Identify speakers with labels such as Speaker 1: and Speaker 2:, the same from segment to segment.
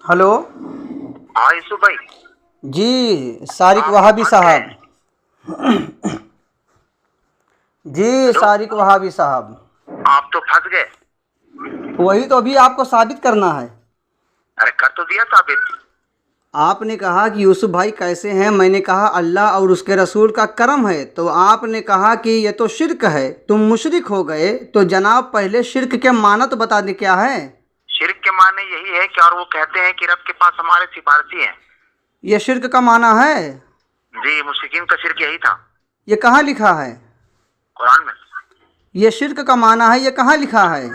Speaker 1: Hello.
Speaker 2: हाँ यूसुफ भाई।
Speaker 1: जी सारिक वहाबी साहब। जी
Speaker 2: हेलो।
Speaker 1: सारिक वहाबी साहब।
Speaker 2: आप तो फंस गए।
Speaker 1: वही तो अभी आपको साबित करना है।
Speaker 2: अरे कर तो दिया साबित।
Speaker 1: आपने कहा कि यूसुफ भाई कैसे हैं, मैंने कहा अल्लाह और उसके रसूल का करम है, तो आपने कहा कि ये तो शिरक है, तुम मुशरिक हो गए। तो जनाब पहले शिरक के माना तो बता दें क्या है।
Speaker 2: शिरक के माने यही है कि और वो कहते हैं कि रब के पास हमारे सिफारशी हैं।
Speaker 1: ये शिरक का माना है।
Speaker 2: जी मुशरिकीन का शिरक यही था
Speaker 1: ये कहाँ लिखा है।
Speaker 2: कुरान में।
Speaker 1: ये शिरक का माना है, ये कहाँ लिखा है।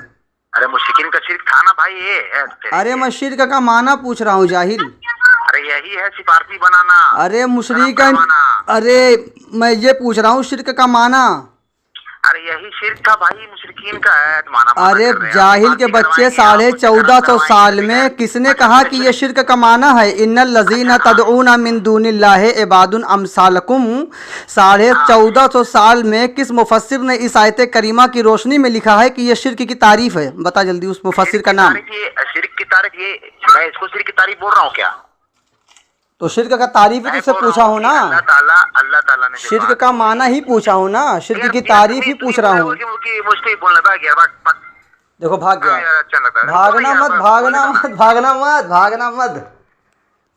Speaker 2: अरे मुशरिकीन का शिरक था ना भाई ये है
Speaker 1: अरे मैं शिरक का माना पूछ रहा हूँ जाहिल।
Speaker 2: अरे यही है सिफारशी बनाना।
Speaker 1: अरे मुशरिक,
Speaker 2: करम करवाना।
Speaker 1: अरे मैं ये पूछ रहा हूँ शिरक का माना।
Speaker 2: अरे यही शिरक था भाई मुशरिकीन का है माना।
Speaker 1: अरे जाहिल के बच्चे, 1450 साल में किसने कहा कि ये शिरक का माना है। इन्नल लज़ीना तदऊना मिन दूनिल्लाहि इबादुन अमसालकुम। 1450 साल में किस मुफस्सिर ने इस आयत करीमा की रोशनी में लिखा है कि ये शिरक की तारीफ है। बता जल्दी उस मुफस्सिर का नाम।
Speaker 2: शिरक की तारीफ ये मैं इसको शिरक की तारीफ बोल रहा हूँ क्या।
Speaker 1: तो शिरक का तारीफ ही तुझसे पूछा हूँ ना।
Speaker 2: अल्लाह ताला ने
Speaker 1: शिरक का माना ही पूछा हूँ ना, शिरक की तारीफ ही पूछ रहा हूँ। देखो भाग गया। भागना मत, भागना मत, भागना मत, भागना मत,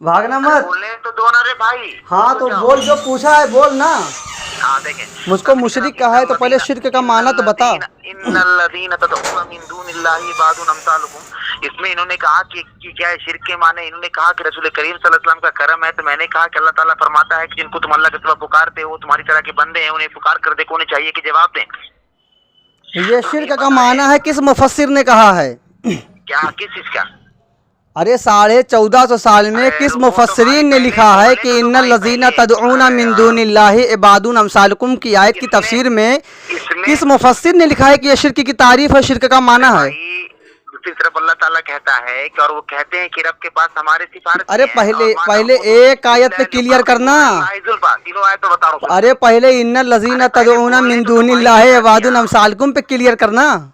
Speaker 1: भागना मत।
Speaker 2: बोलने तो दो ना रे भाई।
Speaker 1: हाँ तो बोल, जो पूछा है बोल ना।
Speaker 2: हाँ देखें,
Speaker 1: मुझको मुशरिक कहा है तो पहले शिरक का माना तो बता।
Speaker 2: इसमें इन्होंने कहा कि क्या है शिरक के माने। इन्होंने कहा कि रसूल करीम सल्लल्लाहु अलैहि वसल्लम का करम है। तो मैंने कहा कि अल्लाह ताला फरमाता है कि जिनको तुम अल्लाह के सिवा पुकारते हो तुम्हारी तरह के बंदे हैं, उन्हें पुकार कर देखो, उन्हें चाहिए कि जवाब दें।
Speaker 1: ये शिरक का माना है किस मुफस्सिर ने कहा है।
Speaker 2: क्या किस चीज का।
Speaker 1: अरे 1450 साल में किस मुफस्सिरीन ने लिखा है कि इन्नल लज़ीना तदऊना मिन दूनिल्लाहि इबादुन अमसालकुम की आयत की तफसीर में किस मुफस्सिर ने लिखा है कि ये शिरक की तारीफ है, शिरक का माना है।
Speaker 2: दूसरी तरफ अल्लाह ताला कहता है कि और वो कहते हैं कि रब के पास हमारे सिफारिश।
Speaker 1: अरे पहले एक आयत पे क्लियर करना।
Speaker 2: तीनों आयत तो बता रहा हूं।
Speaker 1: अरे पहले इन्नल लज़ीना तदऊना मिन दूनिल्लाहि इबादुन अमसालकुम पे क्लियर करना।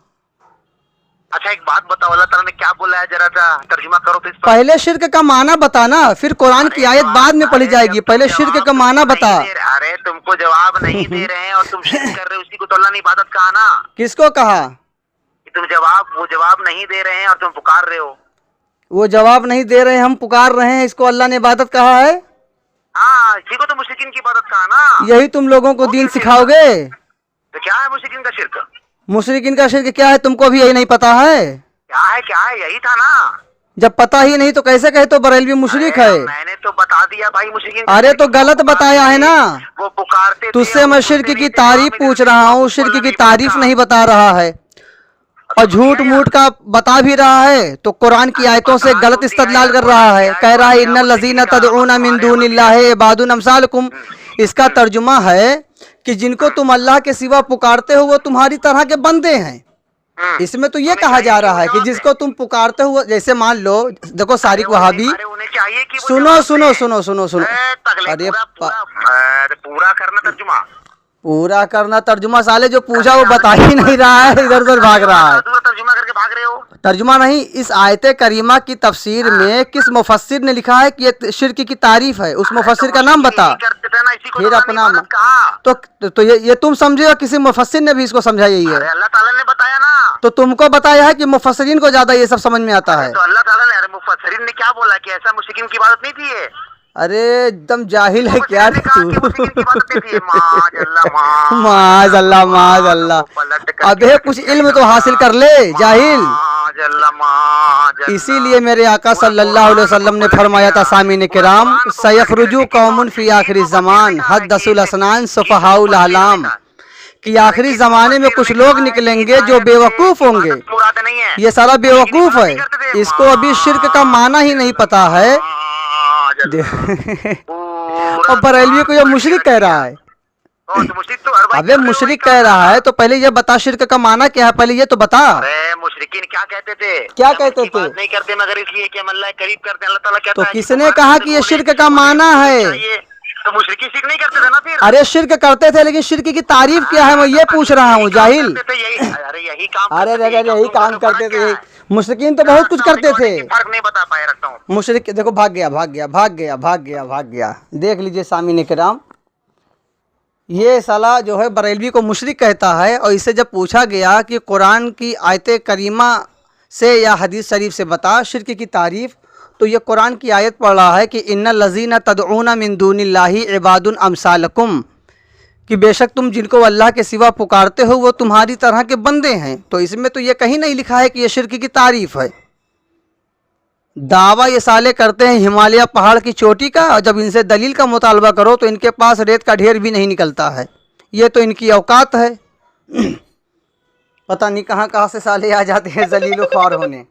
Speaker 2: अच्छा एक बात बताओ, अल्लाह ताला ने क्या बोला है, जरा सा तर्जुमा करो तो इस पर।
Speaker 1: पहले शिरक का माना बताना, फिर कुरान की आयत बाद में पढ़ी जाएगी। पहले शिरक का माना बता।
Speaker 2: अरे तुमको जवाब नहीं दे रहे हैं और तुम शिरक कर रहे हो, उसी को तो अल्लाह ने इबादत कहा ना।
Speaker 1: किसको कहा
Speaker 2: कि तुम वो जवाब नहीं दे रहे हैं और तुम पुकार रहे हो।
Speaker 1: वो जवाब नहीं दे रहे, हम पुकार रहे हैं, इसको अल्लाह ने इबादत कहा है।
Speaker 2: हाँ इसी को तो मुशरिकीन की इबादत कहा ना।
Speaker 1: यही तुम लोगों को दीन सिखाओगे।
Speaker 2: तो क्या है मुशरिकीन का शिरक।
Speaker 1: मुशरिकीन का शिरक क्या है तुमको भी यही नहीं पता है।
Speaker 2: क्या है यही था ना।
Speaker 1: जब पता ही नहीं तो कैसे कहे तो बरेलवी मुशरिक है।
Speaker 2: मैंने तो बता दिया भाई मुशरिकीन।
Speaker 1: अरे तो गलत बताया है ना।
Speaker 2: वो पुकारते
Speaker 1: तुझसे मैं शिरक की तारीफ पूछ रहा हूँ, शिरक की तारीफ नहीं बता रहा है और झूठ मूठ का बता भी रहा है। तो कुरान की आयतों से गलत इस्तेदलाल कर रहा है। कह रहा है इन्नल लज़ीना तदऊना मिन दूनिल्लाहि इबादुन अमसालकुम। इसका तर्जुमा है कि जिनको तुम अल्लाह के सिवा पुकारते हो वो तुम्हारी तरह के बंदे हैं। इसमें तो ये कहा जा रहा है कि जिसको तुम पुकारते हो, जैसे मान लो, देखो सारिक वहाबी, सुनो सुनो सुनो सुनो सुनो। अरे
Speaker 2: पूरा करना तर्जुमा।
Speaker 1: पूरा करना तर्जुमा, साले जो पूछा वो बता ही नहीं रहा है, इधर उधर भाग रहा है।
Speaker 2: तर्जुमा करके भाग रहे हो।
Speaker 1: तर्जुमा नहीं, इस आयत करीमा की तफसीर में किस मुफस्सिर ने लिखा है कि ये शिरक की तारीफ है, उस मुफस्सिर का नाम बता। फिर अपना तो ये तुम समझे, किसी मुफस्सिर ने भी इसको समझा यही है।
Speaker 2: अल्लाह ताला ने बताया ना।
Speaker 1: तो तुमको बताया है कि मुफस्सिरीन को ज्यादा ये सब समझ में आता है।
Speaker 2: तो अल्लाह ताला ने, अरे मुफस्सिरीन ने क्या बोला कि ऐसा मुशरिकीन की इबादत नहीं थी ये।
Speaker 1: अरे एकदम जाहिल है क्या रे तू।
Speaker 2: माज
Speaker 1: अल्लाह। अबे कुछ इल्म तो हासिल कर ले जाहिल। इसीलिए मेरे आका सल्लल्लाहु अलैहि वसल्लम ने फरमाया था, सामीन किराम, सयखरुजु कौमुन फी आखिरी ज़मान हद्दसुल असनान सुफहाउल अहलाम, कि आखिरी जमाने में कुछ लोग निकलेंगे जो बेवकूफ होंगे। ये सारा बेवकूफ है, इसको अभी शिरक का माना ही नहीं पता है। और बरेलवी को ये मुशरिक कह रहा है। अबे मुशरिक कह रहा है तो पहले ये बता शिरक का माना क्या है, पहले ये तो बता।
Speaker 2: मुशरिकीन क्या कहते थे,
Speaker 1: क्या कहते थे,
Speaker 2: नहीं करते मगर इसलिए कि हम अल्लाह करीब करते हैं। अल्लाह ताला कहता
Speaker 1: तो
Speaker 2: है
Speaker 1: किसने कहा कि ये शिरक का माना है।
Speaker 2: तो मुशरिकीन शिरक नहीं करते थे ना फिर।
Speaker 1: अरे शिरक करते थे, लेकिन शिरक की तारीफ क्या है मैं ये पूछ रहा हूँ जाहिल।
Speaker 2: अरे यही काम
Speaker 1: अरे यही काम करते थे। मुशरिकीन तो बहुत कुछ करते थे।
Speaker 2: फर्क नहीं बता पाए रखता हूँ।
Speaker 1: मुशरिक देखो भाग गया भाग गया भाग गया भाग गया भाग गया। देख लीजिए सामीन किराम, ये साला जो है बरेलवी को मुशरिक कहता है, और इससे जब पूछा गया कि कुरान की आयत करीमा से या हदीस शरीफ से बता शिर्क की तारीफ़, तो ये कुरान की आयत पढ़ रहा है कि इन्नल लज़ीना तदऊना मिन दूनिल्लाहि इबादुन अमसालकुम, कि बेशक तुम जिनको अल्लाह के सिवा पुकारते हो वो तुम्हारी तरह के बंदे हैं। तो इसमें तो ये कहीं नहीं लिखा है कि ये शिर्क की तारीफ़ है। दावा ये साले करते हैं हिमालय पहाड़ की चोटी का, और जब इनसे दलील का मुतालबा करो तो इनके पास रेत का ढेर भी नहीं निकलता है। ये तो इनकी औकात है। पता नहीं कहाँ कहाँ से साले आ जाते हैं जलील ख्वार होने।